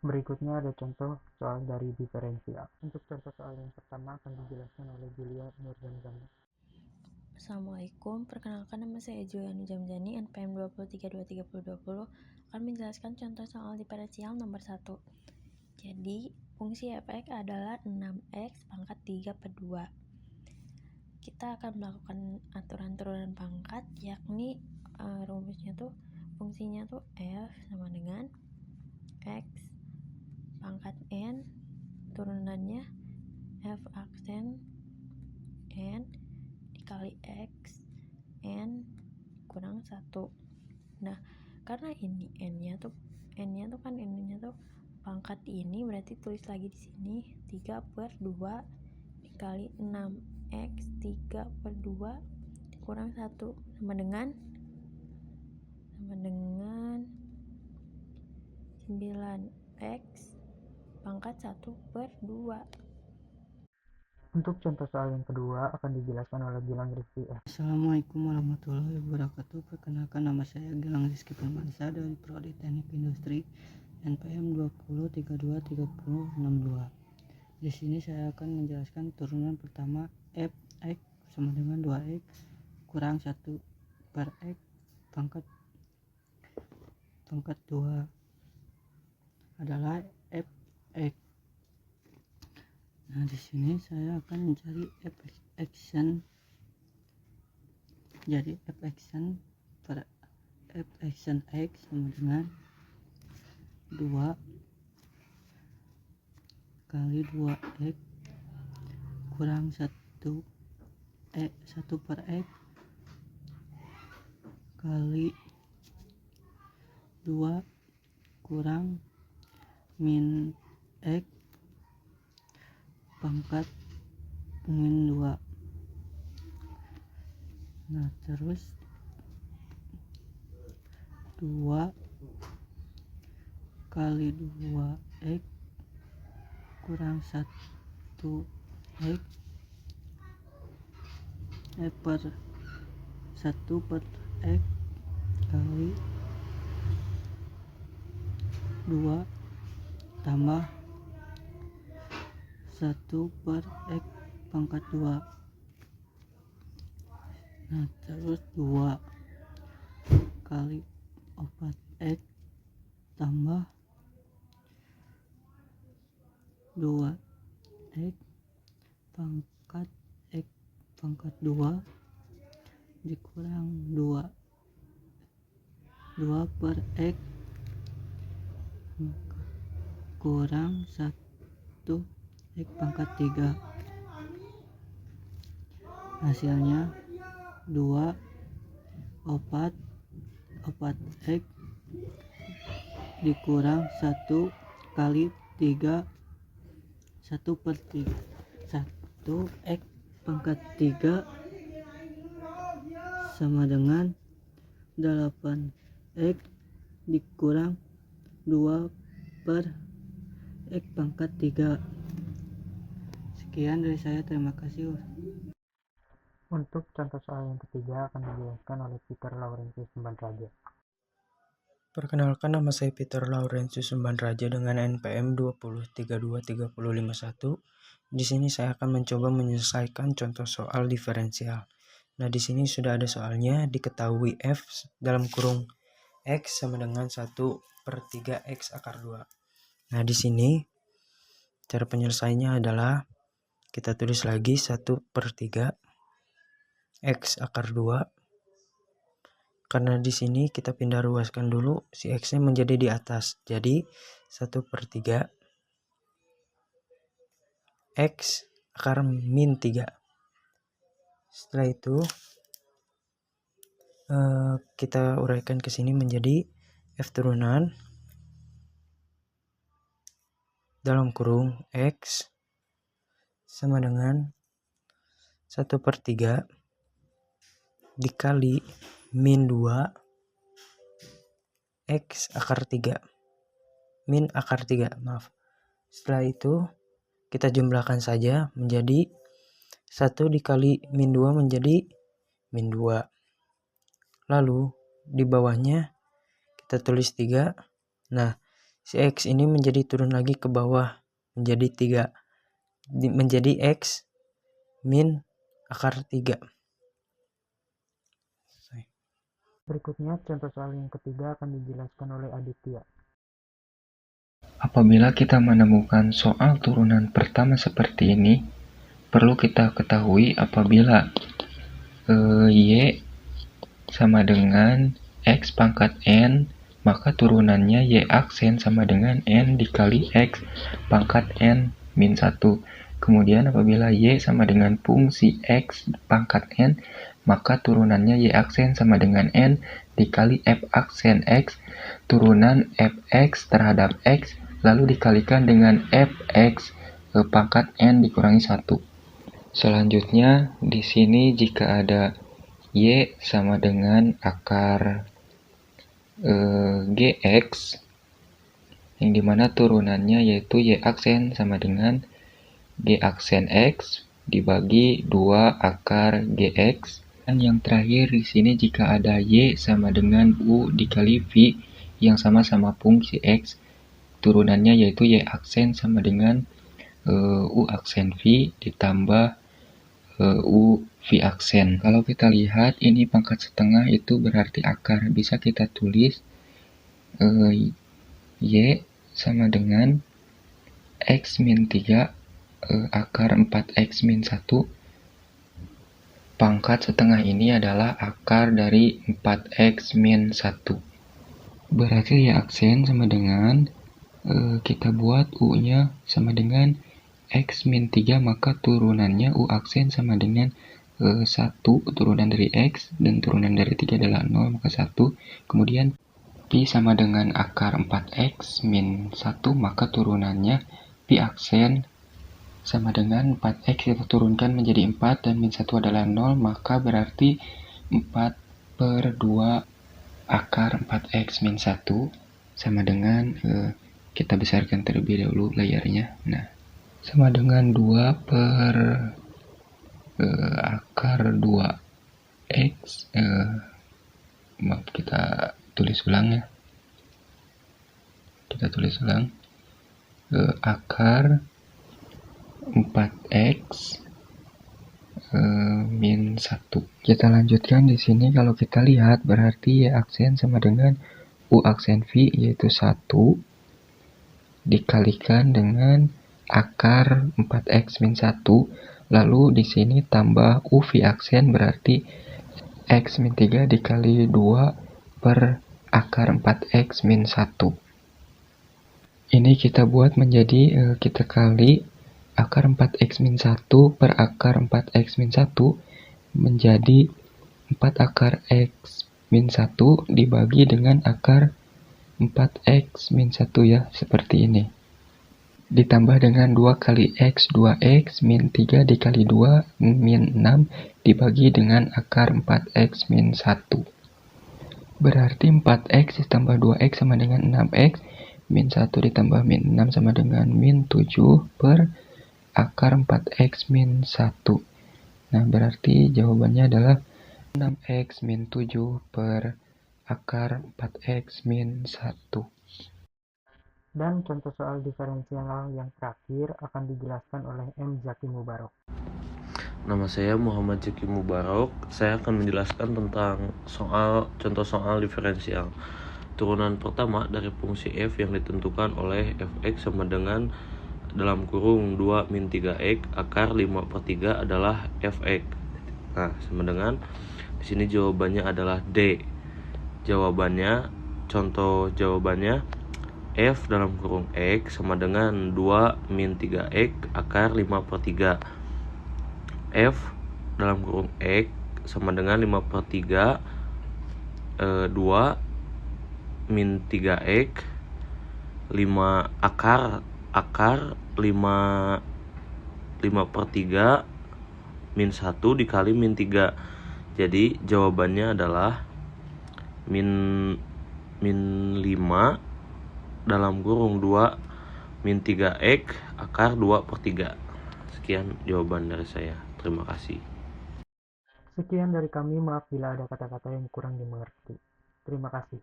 Berikutnya ada contoh soal dari diferensial. Untuk contoh soal yang pertama akan dijelaskan oleh Julia Nurzamzani. Assalamualaikum, perkenalkan nama saya Julia Nurzamzani, NPM 23232020 akan menjelaskan contoh soal diferensial nomor 1. Jadi, fungsi f(x) adalah 6x pangkat 3 per 2. Kita akan melakukan aturan turunan pangkat, yakni rumusnya tuh fungsinya tuh f sama dengan x pangkat n, turunannya f aksen n dikali x n kurang 1. Nah, karena ini n-nya tuh pangkat ini, berarti tulis lagi di sini 3 per 2 dikali 6x 3 per 2 kurang 1 sama dengan 9x pangkat 1 per 2. Untuk contoh soal yang kedua akan dijelaskan oleh Gilang Rizky F. Assalamualaikum warahmatullahi wabarakatuh. Perkenalkan, nama saya Gilang Rizky Firmansyah dari Prodi Teknik Industri NPM 20323062. Di sini saya akan menjelaskan turunan pertama f(x) sama dengan 2x kurang 1 per x pangkat 2 adalah f(x). Nah, di sini saya akan mencari f action. Jadi f action x sama dengan 2 kali 2x kurang 1 per x kali 2 kurang min x pangkat min 2. Nah, terus 2 kali 2x kurang 1x per 1 per x kali 2 tambah 1 per x pangkat 2. Nah, terus 2 kali 4x tambah 2x pangkat 2 dikurang 2 per x kurang 1 x pangkat 3. Hasilnya 2 4x dikurang 1 kali 3 1 per 3 1 x pangkat 3 sama dengan 8x dikurang 2 per x pangkat 3. Sekian dari saya, terima kasih. Untuk contoh soal yang ketiga akan dijelaskan oleh Peter Laurentius Sumbanraja. Perkenalkan, nama saya Peter Laurentius Sumbanraja dengan NPM 20323051. Di sini saya akan mencoba menyelesaikan contoh soal diferensial. Nah, di sini sudah ada soalnya, diketahui f dalam kurung x sama dengan 1 per 3x akar 2. Nah, di sini cara penyelesaiannya adalah kita tulis lagi 1 per 3 x akar 2. Karena di sini kita pindah ruaskan dulu si x-nya menjadi di atas. Jadi 1 per 3 x akar min 3. Setelah itu kita uraikan ke sini menjadi f turunan dalam kurung x sama dengan 1 per 3 dikali min 2 x akar 3 min akar 3, maaf. Setelah itu kita jumlahkan saja menjadi 1 dikali min 2 menjadi min 2. Lalu di bawahnya kita tulis 3. Nah, Si X ini menjadi turun lagi ke bawah menjadi 3, menjadi X min akar 3. Berikutnya, contoh soal yang ketiga akan dijelaskan oleh Aditya. Apabila kita menemukan soal turunan pertama seperti ini, perlu kita ketahui apabila Y sama dengan X pangkat N, maka turunannya Y aksen sama dengan N dikali X pangkat N min 1. Kemudian apabila Y sama dengan fungsi X pangkat N, maka turunannya Y aksen sama dengan N dikali F aksen X, turunan Fx terhadap X, lalu dikalikan dengan Fx pangkat N dikurangi 1. Selanjutnya, di sini jika ada Y sama dengan akar Gx, yang dimana turunannya yaitu Y aksen sama dengan G aksen X dibagi 2 akar Gx. Dan yang terakhir di sini jika ada Y sama dengan U dikali V yang sama-sama fungsi X, turunannya yaitu Y aksen sama dengan U aksen V ditambah U V aksen. Kalau kita lihat ini pangkat setengah itu berarti akar. Bisa kita tulis Y sama dengan X min 3 akar 4X min 1. Pangkat setengah ini adalah akar dari 4X min 1. Berarti Y aksen sama dengan kita buat U-nya sama dengan X min 3, maka turunannya U aksen sama dengan 1, turunan dari X, dan turunan dari 3 adalah 0, maka 1. Kemudian Pi sama dengan akar 4X min 1, maka turunannya Pi aksen sama dengan 4X, kita turunkan menjadi 4, dan min 1 adalah 0, maka berarti 4/2 akar 4X min 1 sama dengan, kita besarkan terlebih dahulu layarnya, nah sama dengan 2 per akar 2X, maaf kita tulis ulang ya, kita tulis ulang, akar 4X min 1. Kita lanjutkan di sini. Kalau kita lihat berarti Y aksen sama dengan U aksen V yaitu 1 dikalikan dengan akar 4X min 1, lalu di sini tambah U V aksen berarti X min 3 dikali 2 per akar 4X min 1. Ini kita buat menjadi, kita kali akar 4X min 1 per akar 4X min 1 menjadi 4 akar X min 1 dibagi dengan akar 4X min 1 ya, seperti ini. Ditambah dengan 2 kali X, 2X min 3 dikali 2 min 6 dibagi dengan akar 4X min 1. Berarti 4X ditambah 2X sama dengan 6X, min 1 ditambah min 6 sama dengan min 7 per akar 4X min 1. Nah, berarti jawabannya adalah 6X min 7 per akar 4X min 1. Dan contoh soal diferensial yang terakhir akan dijelaskan oleh M. Zaki Mubarok. Nama saya Muhammad Zaki Mubarok. Saya akan menjelaskan tentang contoh soal diferensial. Turunan pertama dari fungsi f yang ditentukan oleh fx sama dengan dalam kurung 2 min 3x akar 5/3 adalah fx. Nah, sama dengan di sini jawabannya adalah D. Contoh jawabannya f dalam kurung x sama dengan 2 min 3x akar 5/3. F dalam kurung x sama dengan 5/3 2 min 3x 5 akar 5/3 min 1 dikali min 3. Jadi jawabannya adalah min 5 dalam kurung 2 min 3x akar 2/3. Sekian jawaban dari saya. Terima kasih. Sekian dari kami, maaf bila ada kata-kata yang kurang dimengerti. Terima kasih.